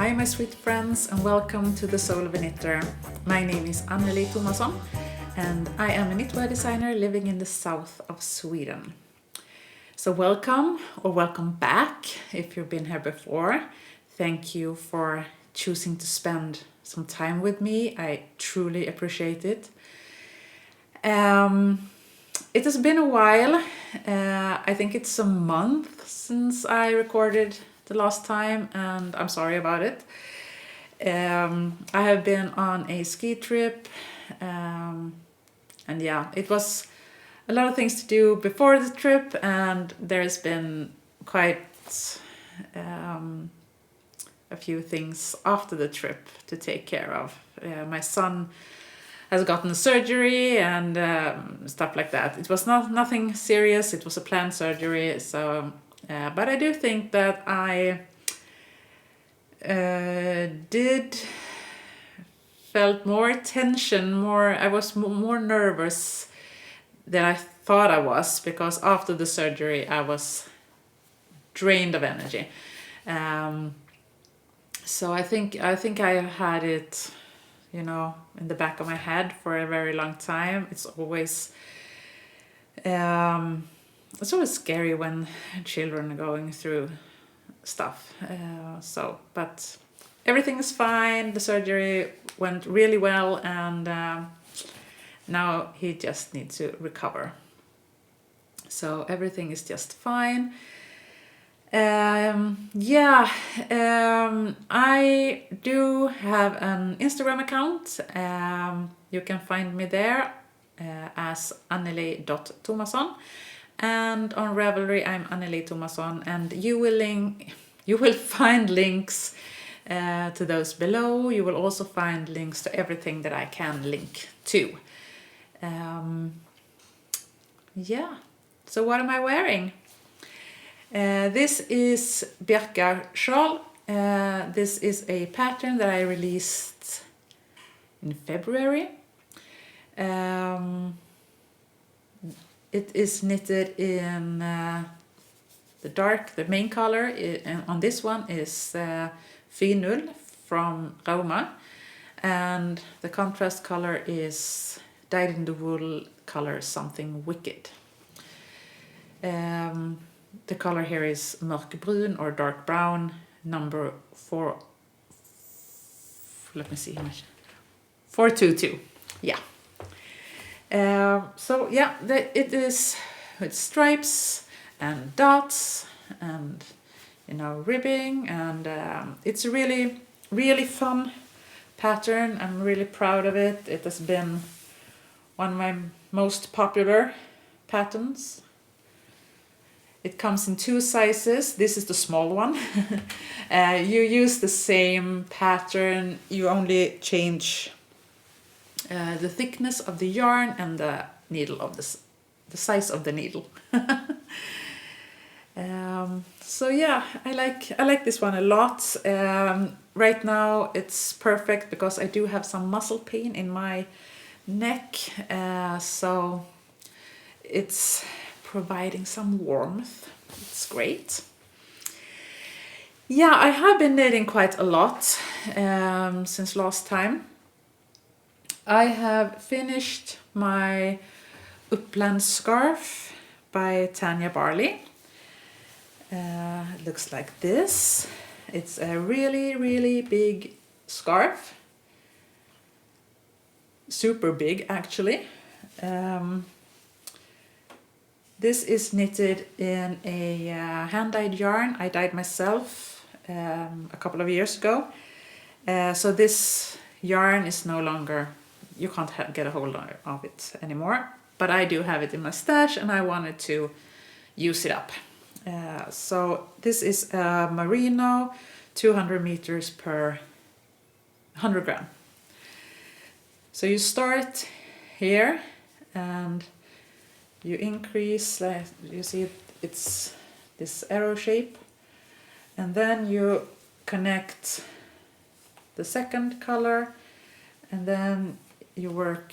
Hi my sweet friends and welcome to the Soul of a Knitter. My name is Annelie Tomasson and I am a knitwear designer living in the south of Sweden. So welcome or welcome back if you've been here before. Thank you for choosing to spend some time with me. I truly appreciate it. It has been a while. I think it's a month since I recorded the last time and I'm sorry about it. I have been on a ski trip and yeah, it was a lot of things to do before the trip and there's been quite a few things after the trip to take care of. My son has gotten surgery and stuff like that. It was nothing serious, it was a planned surgery, so but I do think that I felt more tension, I was more nervous than I thought I was, because after the surgery I was drained of energy. So I think I had it, you know, in the back of my head for a very long time. It's always scary when children are going through stuff. But everything is fine. The surgery went really well, and now he just needs to recover. So everything is just fine. I do have an Instagram account. You can find me there as annelie.tomasson. And on Ravelry, I'm Annelie Tomasson, and you will find links to those below. You will also find links to everything that I can link to. So what am I wearing? This is Birka Shawl. This is a pattern that I released in February. It is knitted in the main color on this one is Finull from Rauma, and the contrast color is dyed in the wool color Something Wicked. The color here is mörkbrun or dark brown, number 4. Let me see how much. 422. Yeah. It is with stripes and dots and, you know, ribbing, and it's a really, really fun pattern. I'm really proud of it. It has been one of my most popular patterns. It comes in 2 sizes. This is the small one. You use the same pattern, you only change the thickness of the yarn and the needle of the size of the needle. I like this one a lot. Right now it's perfect because I do have some muscle pain in my neck, so it's providing some warmth. It's great. Yeah, I have been knitting quite a lot since last time. I have finished my Upland scarf by Tanya Barley. It looks like this. It's a really, really big scarf. Super big, actually. This is knitted in a hand-dyed yarn I dyed myself a couple of years ago. So this yarn is no longer you can't get a hold of it anymore. But I do have it in my stash, and I wanted to use it up. So this is a merino, 200 meters per 100 gram. So you start here and you increase, like you see it's this arrow shape, and then you connect the second color, and then you work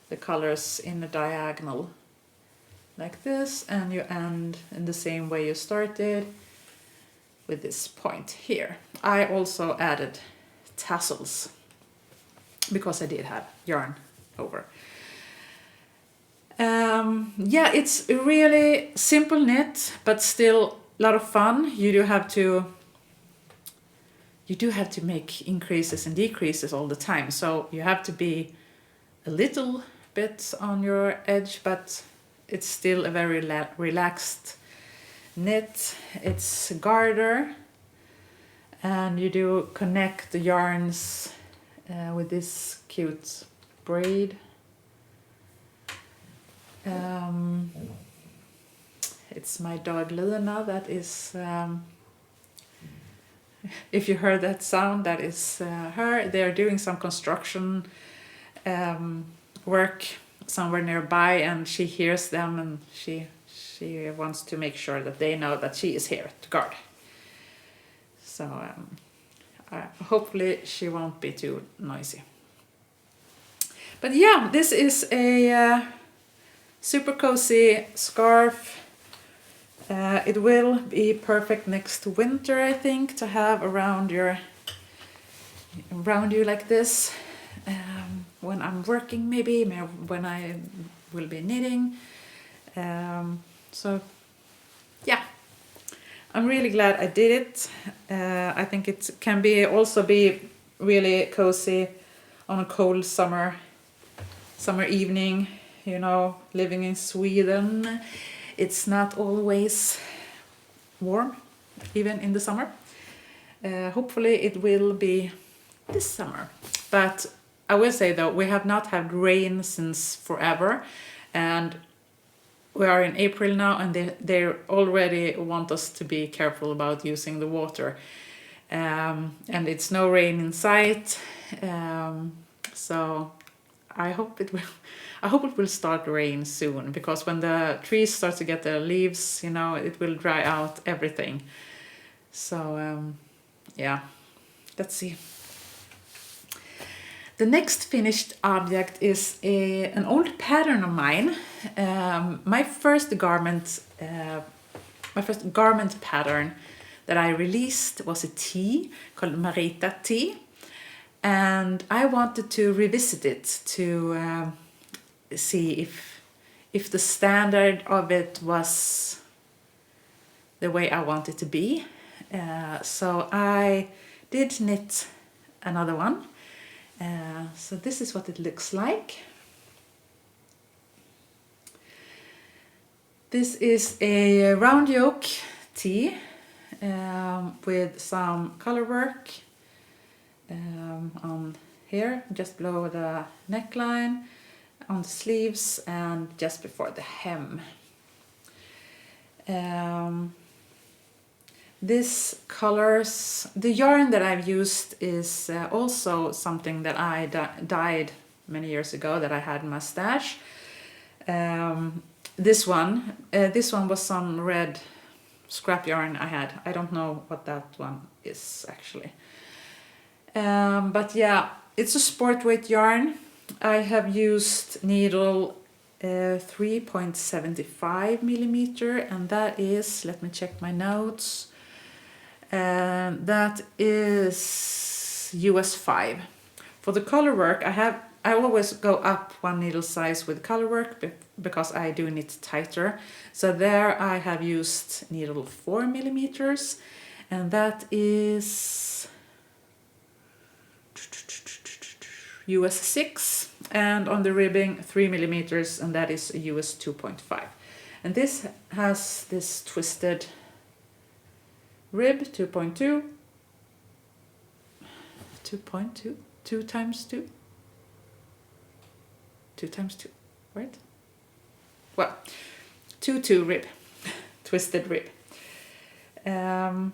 the colors in a diagonal like this, and you end in the same way you started with this point here. I also added tassels because I did have yarn over. Yeah, it's a really simple knit, but still a lot of fun. You do have to make increases and decreases all the time, so you have to be a little bit on your edge, but it's still a very relaxed knit. It's a garter, and you do connect the yarns with this cute braid. It's my dog Luna that is, if you heard that sound, that is her. They're doing some construction work somewhere nearby, and she hears them, and she wants to make sure that they know that she is here to guard. So hopefully she won't be too noisy. But yeah, this is a super cozy scarf. It will be perfect next to winter, I think, to have around you like this. When I'm working, maybe when I will be knitting. So yeah, I'm really glad I did it. I think it can also be really cozy on a cold summer evening. You know, living in Sweden, it's not always warm, even in the summer. Hopefully it will be this summer. But I will say though, we have not had rain since forever, and we are in April now, and they already want us to be careful about using the water. And it's no rain in sight, so I hope it will start to rain soon, because when the trees start to get their leaves, you know, it will dry out everything. So yeah, let's see. The next finished object is an old pattern of mine. My first garment pattern that I released was a tee called Marita Tee, and I wanted to revisit it to see if the standard of it was the way I want it to be. So I did knit another one. So this is what it looks like. This is a round yoke tee with some color work on here, just below the neckline, on the sleeves, and just before the hem. This colors, the yarn that I've used is also something that I dyed many years ago that I had in my stash. This one was some red scrap yarn I had. I don't know what that one is actually. But yeah, it's a sport weight yarn. I have used needle 3.75 millimeter, and that is, let me check my notes, that is US 5. For the color work, I always go up one needle size with color work because I do knit tighter. So there I have used needle 4 millimeters, and that is US 6, and on the ribbing 3 millimeters, and that is US 2.5. And this has this twisted rib, 2.2, 2 times 2. 2 times 2, right? Well, 2 rib, twisted rib. Yeah.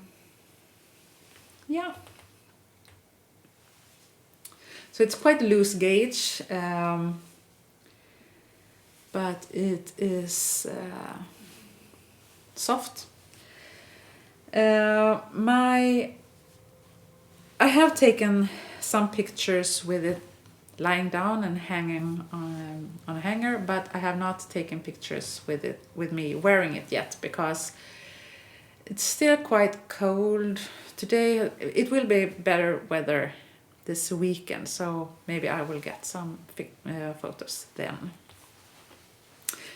So it's quite a loose gauge, but it is soft. I have taken some pictures with it lying down and hanging on a hanger, but I have not taken pictures with me wearing it yet, because it's still quite cold today. It will be better weather this weekend, so maybe I will get some photos then.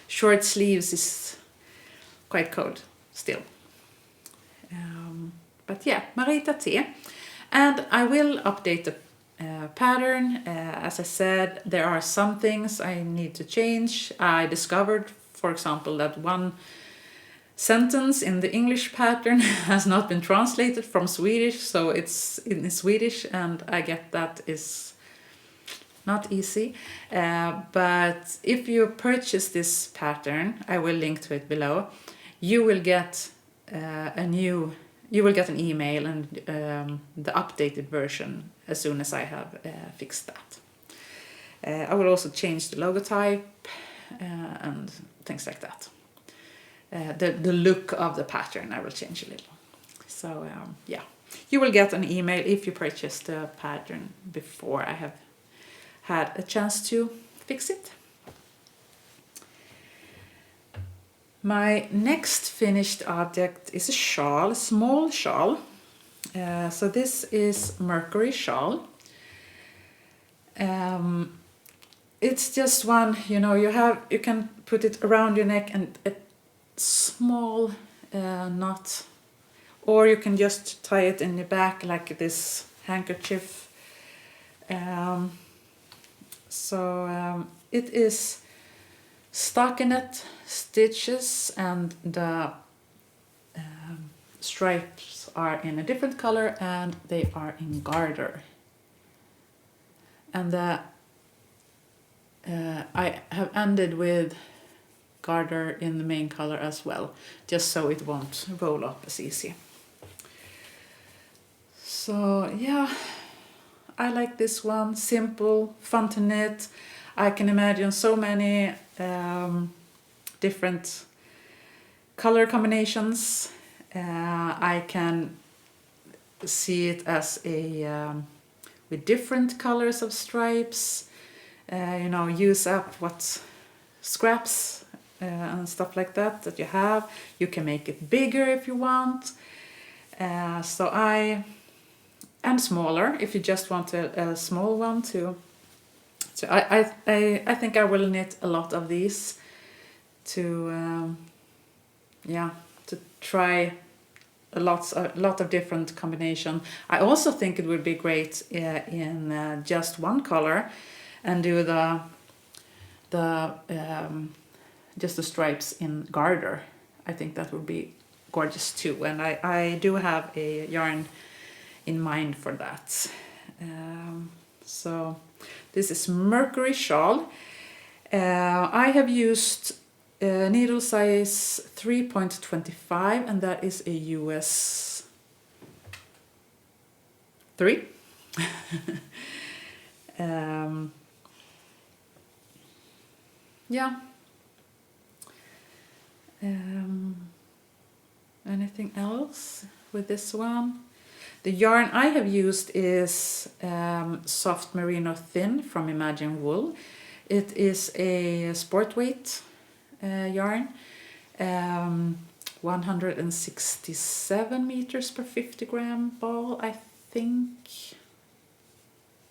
Short sleeves is quite cold still. But yeah, Marita Tee. And I will update the pattern. As I said, there are some things I need to change. I discovered, for example, that one sentence in the English pattern has not been translated from Swedish, so it's in Swedish, and I get that is not easy. But if you purchase this pattern, I will link to it below, you will get an email and the updated version as soon as I have fixed that. I will also change the logotype and things like that. The look of the pattern I will change a little. So yeah, you will get an email if you purchase the pattern before I have had a chance to fix it. My next finished object is a shawl, a small shawl. So this is Mercury Shawl. It's just one, you can put it around your neck and a small knot, or you can just tie it in the back like this handkerchief. It is stockinette stitches, and the stripes are in a different color and they are in garter. And I have ended with garter in the main color as well, just so it won't roll up as easy. So yeah, I like this one, simple, fun to knit. I can imagine so many different color combinations. I can see it as with different colors of stripes, use up what scraps and stuff like that you have. You can make it bigger if you want. And smaller if you just want a small one too. So I think I will knit a lot of these to try a lot of different combination. I also think it would be great in just one color and do just the stripes in garter. I think that would be gorgeous too, and I do have a yarn in mind for that. So this is Mercury Shawl. I have used needle size 3.25, and that is a US 3. Yeah. Anything else with this one? The yarn I have used is soft merino thin from Imagine Wool. It is a sport weight yarn, 167 meters per 50 gram ball, I think,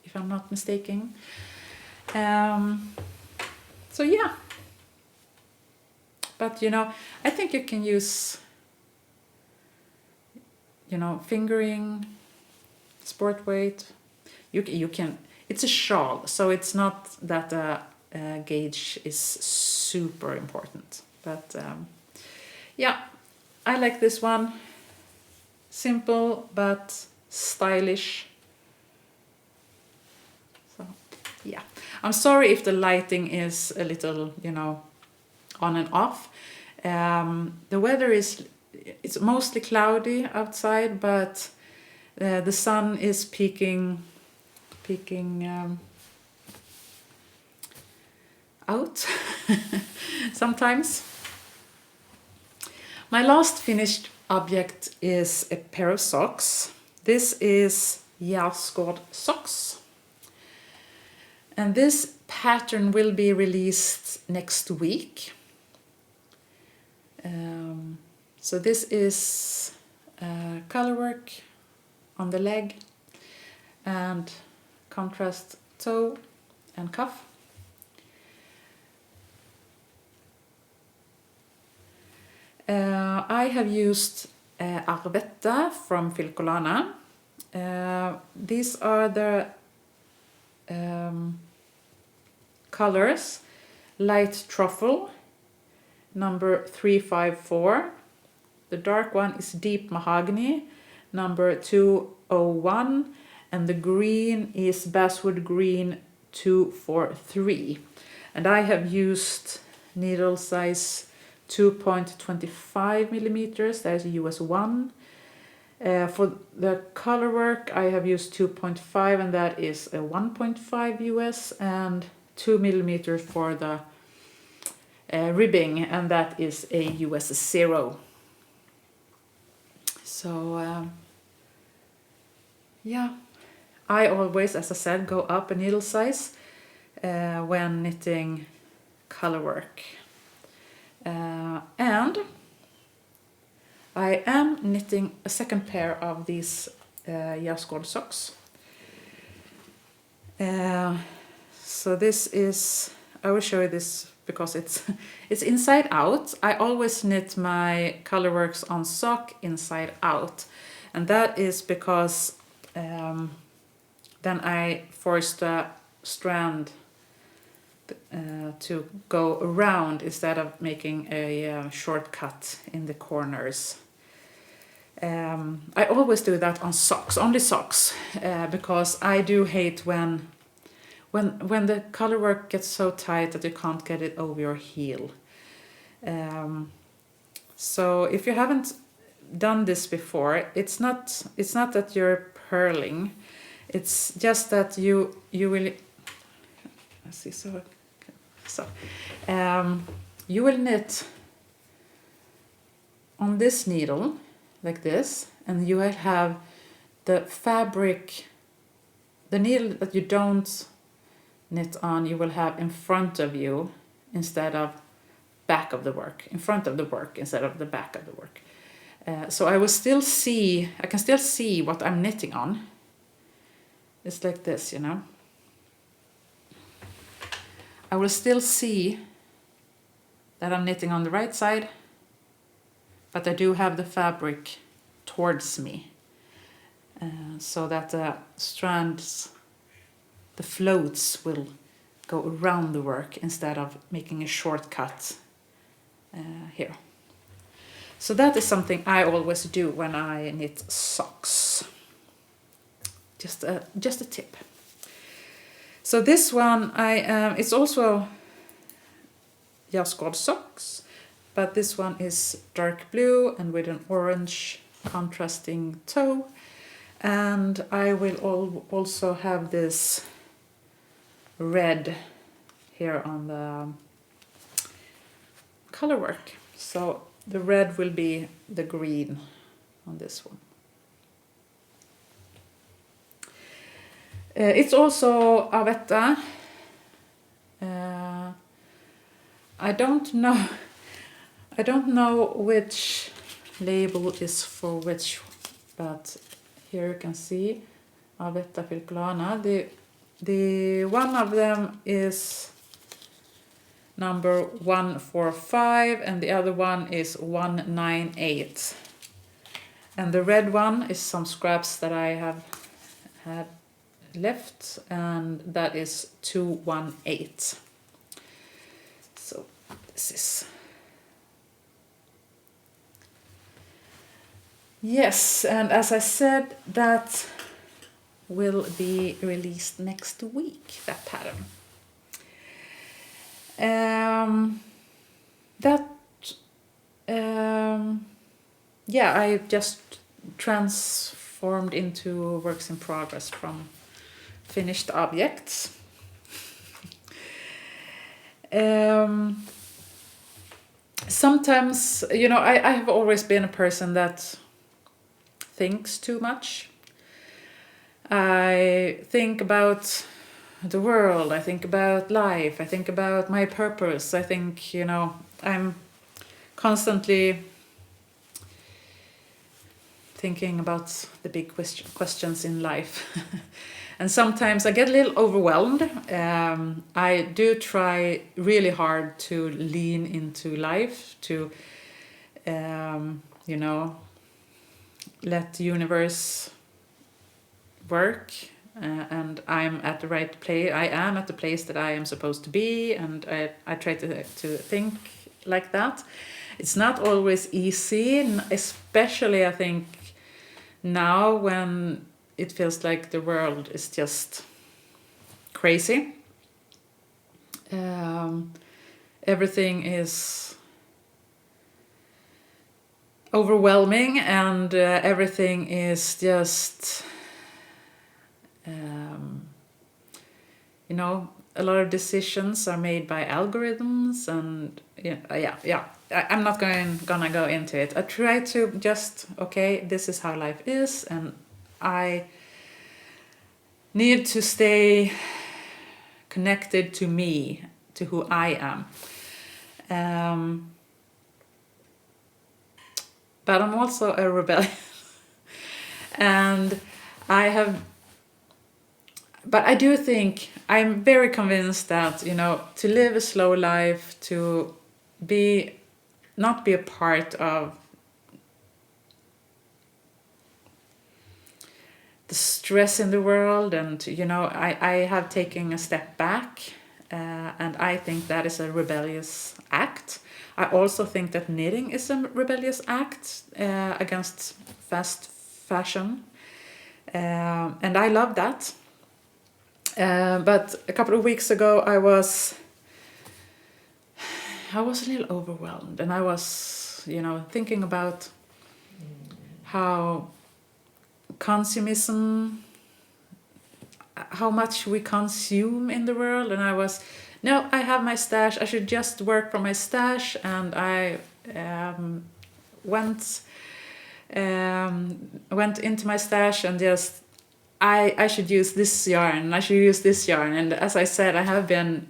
if I'm not mistaken. So yeah, but I think you can use fingering, sport weight. You can. It's a shawl, so it's not that gauge is super important. But yeah, I like this one. Simple but stylish. So yeah, I'm sorry if the lighting is a little, you know, on and off. The weather it's mostly cloudy outside, but the sun is peeking out sometimes. My last finished object is a pair of socks. This is Yascod socks. And this pattern will be released next week. So this is color work on the leg and contrast toe and cuff. I have used Arvetta from Filcolana. These are the colors: light truffle, number 354. The dark one is deep mahogany, number 201, and the green is basswood green 243. And I have used needle size 2.25 millimeters. There's a US 1. For the color work, I have used 2.5, and that is a 1.5 US, and 2 millimeters for the ribbing, and that is a US 0. So yeah, I always, as I said, go up a needle size when knitting color work. And I am knitting a second pair of these Yascod socks. So this is, I will show you this because it's inside out. I always knit my color works on sock inside out, and that is because then I force the strand to go around instead of making a shortcut in the corners. I always do that on socks, only socks, because I do hate when the color work gets so tight that you can't get it over your heel. So if you haven't done this before, it's not that you're purling, it's just that you will. Let's see, so you will knit on this needle like this, and you will have the fabric, the needle that you don't knit on, you will have in front of you instead of back of the work, in front of the work instead of the back of the work. So I can still see what I'm knitting on. It's like this, you know. I will still see that I'm knitting on the right side, but I do have the fabric towards me, so that the strands, the floats will go around the work instead of making a shortcut here. So that is something I always do when I knit socks. Just a tip. So this one, it's also Yascod socks, but this one is dark blue and with an orange contrasting toe. And I will also have this red here on the color work. So the red will be the green on this one. It's also Arvetta. I don't know which label is for which, but here you can see Arvetta Filcolana. The one of them is number 145 and the other one is 198. And the red one is some scraps that I have had left, and that is 218. So this is, yes, and as I said, that will be released next week, that pattern. I just transformed into works in progress from finished objects. Sometimes, I have always been a person that thinks too much. I think about the world, I think about life, I think about my purpose. I think, I'm constantly thinking about the big questions in life. And sometimes I get a little overwhelmed. I do try really hard to lean into life, to, let the universe work, and I'm at the right place. I am at the place that I am supposed to be, and I try to think like that. It's not always easy, especially I think now when it feels like the world is just crazy. Everything is overwhelming, and everything is just, a lot of decisions are made by algorithms, and I'm not gonna go into it. I try to just, this is how life is, and I need to stay connected to me, to who I am. But I'm also a rebellion. And but I do think, I'm very convinced that, to live a slow life, to not be a part of the stress in the world, and I have taken a step back, and I think that is a rebellious act. I also think that knitting is a rebellious act against fast fashion, and I love that. But a couple of weeks ago I was a little overwhelmed, and I was thinking about how consumism, how much we consume in the world, and I have my stash, I should just work from my stash, and I went into my stash and just I should use this yarn, and as I said, I have been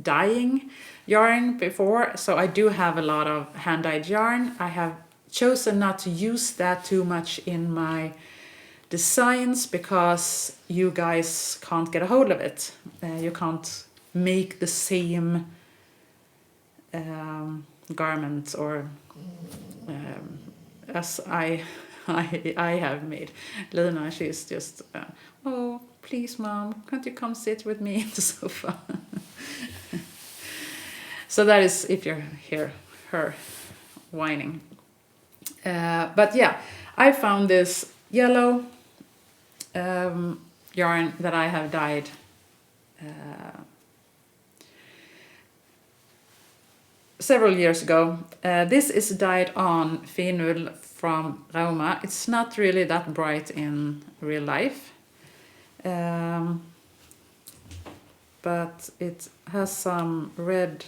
dyeing yarn before, so I do have a lot of hand-dyed yarn. I have chosen not to use that too much in my designs because you guys can't get a hold of it. You can't make the same garment or as I have made. Lena, she's just, oh, please, Mom, can't you come sit with me on the sofa? So that is if you hear her whining. But yeah, I found this yellow yarn that I have dyed several years ago. This is dyed on Finull from Rauma. It's not really that bright in real life, but it has some red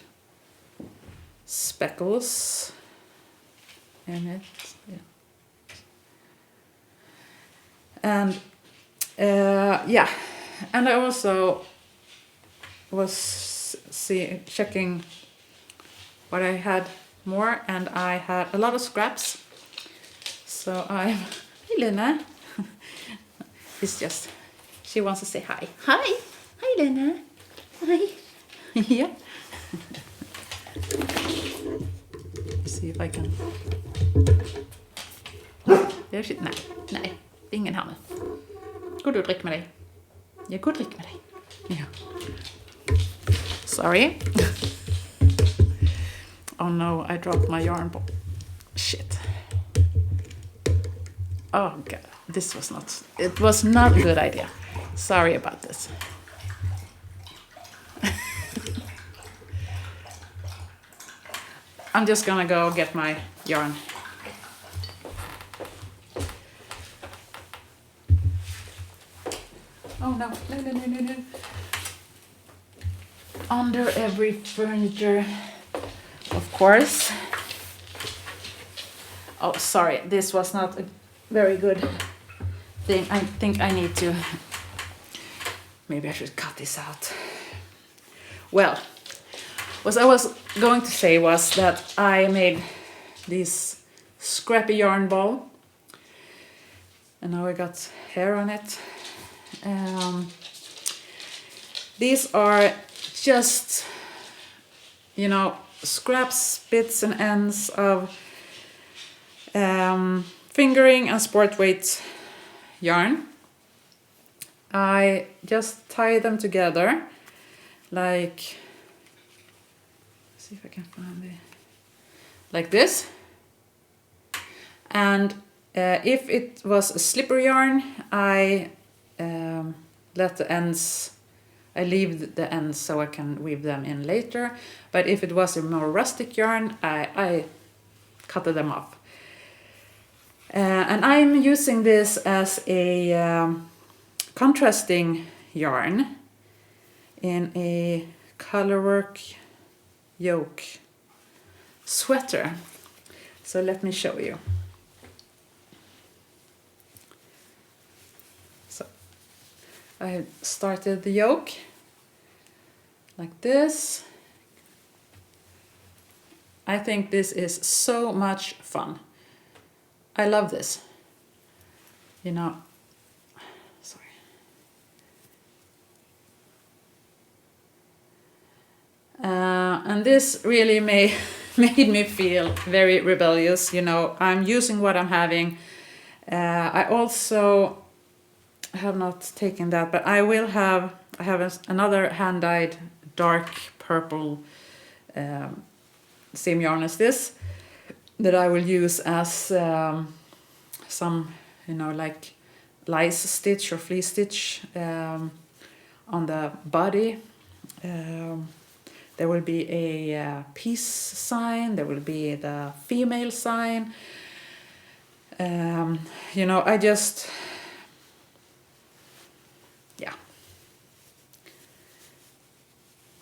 speckles in it. Yeah. And and I also was checking what I had more, and I had a lot of scraps. So hey Lena. It's just, she wants to say hi. Hi Lena. Hi. Yeah. See if I can. Nej, det är ingen här nu. Gå du och drick med dig. Jag går och drick med dig. Ja. Sorry. Oh no, I dropped my yarn ball. Shit. Oh god, it was not a good idea. Sorry about this. I'm just gonna go get my yarn. Oh no, no. Under every furniture, of course. Oh, sorry, this was not a very good thing. I think I need to, maybe I should cut this out. Well, what I was going to say was that I made this scrappy yarn ball, and now I got hair on it. These are just, you know, scraps, bits and ends of fingering and sport weight yarn. I just tie them together like, see if I can find it, like this. And if it was a slipper yarn, I let the ends, I leave the ends so I can weave them in later. But if it was a more rustic yarn, I cut them off. And I'm using this as a contrasting yarn in a colorwork yoke sweater. So let me show you. So I started the yoke like this. I think this is so much fun. I love this. You know, sorry. And this really made me feel very rebellious. You know, I'm using what I'm having. I also have not taken that, but I have another hand-dyed dark purple same yarn as this that I will use as some, you know, like lice stitch or flea stitch on the body. There will be a peace sign, there will be the female sign. You know, I just, yeah.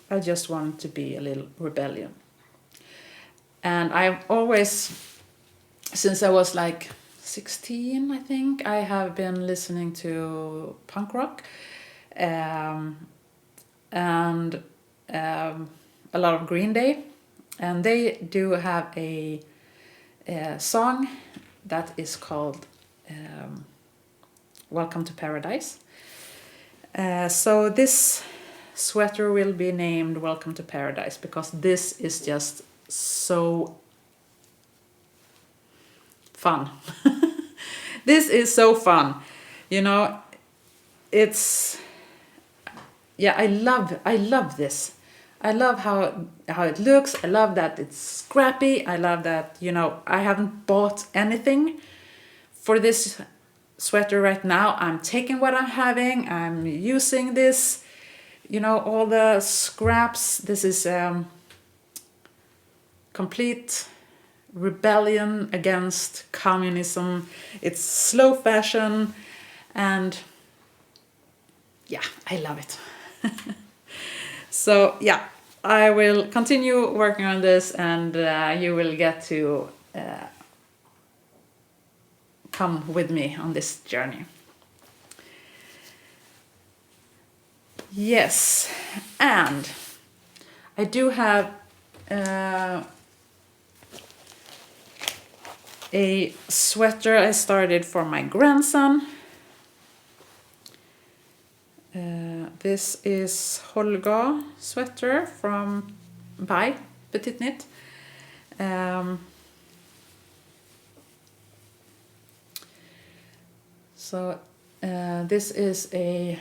I just want to be a little rebellion. And I've always, since I was like 16, I think, I have been listening to punk rock and a lot of Green Day. And they do have a song that is called Welcome to Paradise. So this sweater will be named Welcome to Paradise because this is just so fun. This is so fun. You know, it's, yeah, I love this. I love how it looks. I love that it's scrappy. I love that, you know, I haven't bought anything for this sweater right now. I'm taking what I'm having. I'm using this, you know, all the scraps. This is complete rebellion against communism. It's slow fashion, and yeah, I love it. So yeah, I will continue working on this, and you will get to come with me on this journey. Yes, and I do have a sweater I started for my grandson. This is Holga sweater by Petit Knit. So this is a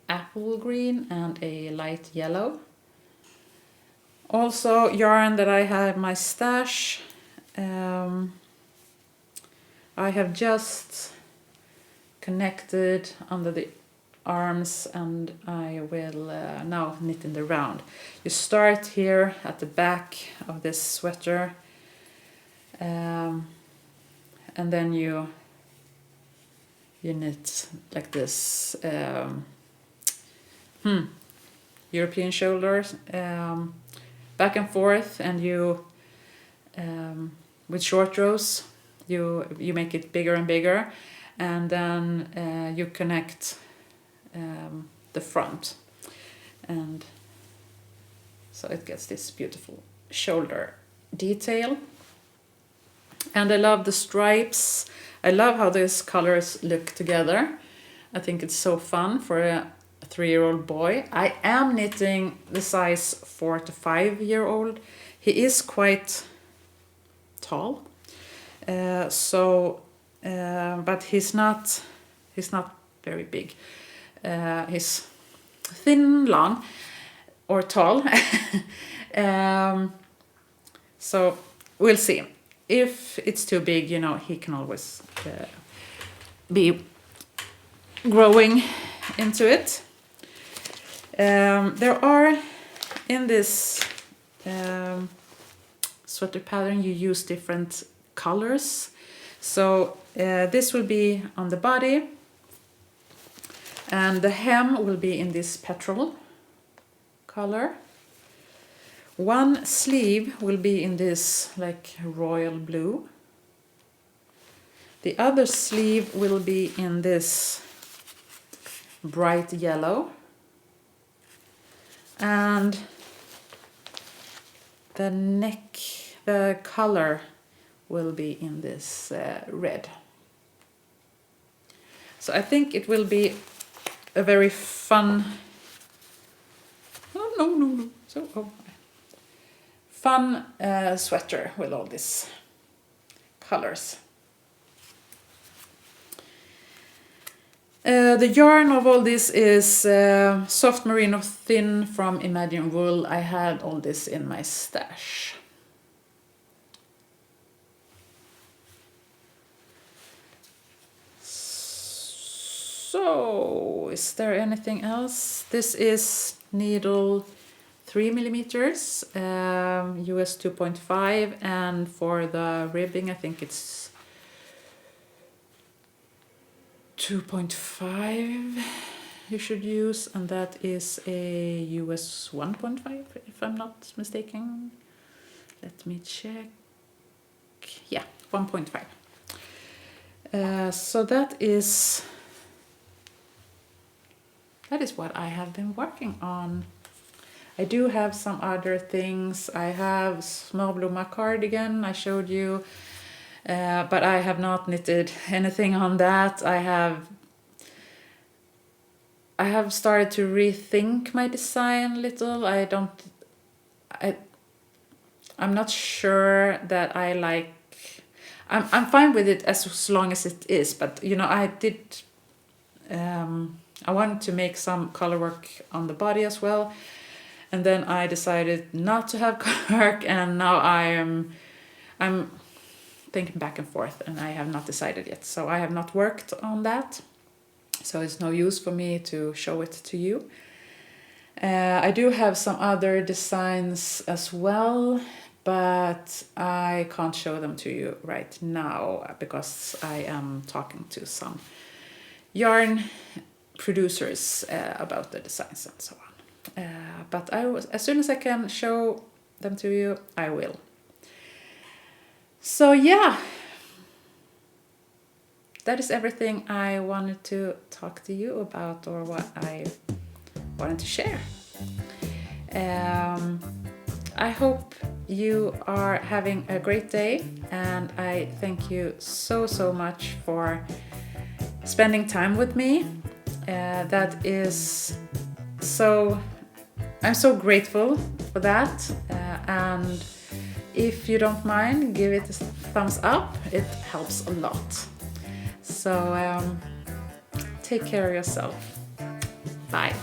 apple green and a light yellow. Also yarn that I have in my stash. I have just connected under the arms, and I will now knit in the round. You start here at the back of this sweater, and then you knit like this European shoulders, back and forth, and you with short rows you make it bigger and bigger, and then you connect the front, and so it gets this beautiful shoulder detail. And I love the stripes. I love how these colors look together. I think it's so fun for a 3-year-old boy. I am knitting the size 4 to 5-year-old. He is quite tall, but he's not very big. He's thin, long, or tall. So we'll see. If it's too big, he can always be growing into it. There are, in this sweater pattern, you use different colors. So this will be on the body, and the hem will be in this petrol color. One sleeve will be in this like royal blue. The other sleeve will be in this bright yellow. And the neck, the color will be in this red. So I think it will be a very fun, fun sweater with all these colors. The yarn of all this is soft merino thin from Imagine Wool. I had all this in my stash. So, is there anything else? This is needle 3 millimeters, US 2.5, and for the ribbing I think it's 2.5 you should use, and that is a US 1.5 if I'm not mistaken. Let me check. Yeah, 1.5. So that is what I have been working on. I do have some other things. I have small bluma cardigan I showed you, but I have not knitted anything on that. I have started to rethink my design a little. I'm not sure that I like. I'm fine with it as long as it is, but I did. I wanted to make some color work on the body as well, and then I decided not to have color work, and now I'm thinking back and forth, and I have not decided yet. So I have not worked on that, so it's no use for me to show it to you. I do have some other designs as well, but I can't show them to you right now because I am talking to some yarn producers about the designs and so on. But as soon as I can show them to you, I will. So yeah, that is everything I wanted to talk to you about, or what I wanted to share. I hope you are having a great day, and I thank you so much for spending time with me. That is I'm so grateful for that, and if you don't mind, give it a thumbs up. It helps a lot. So take care of yourself. Bye.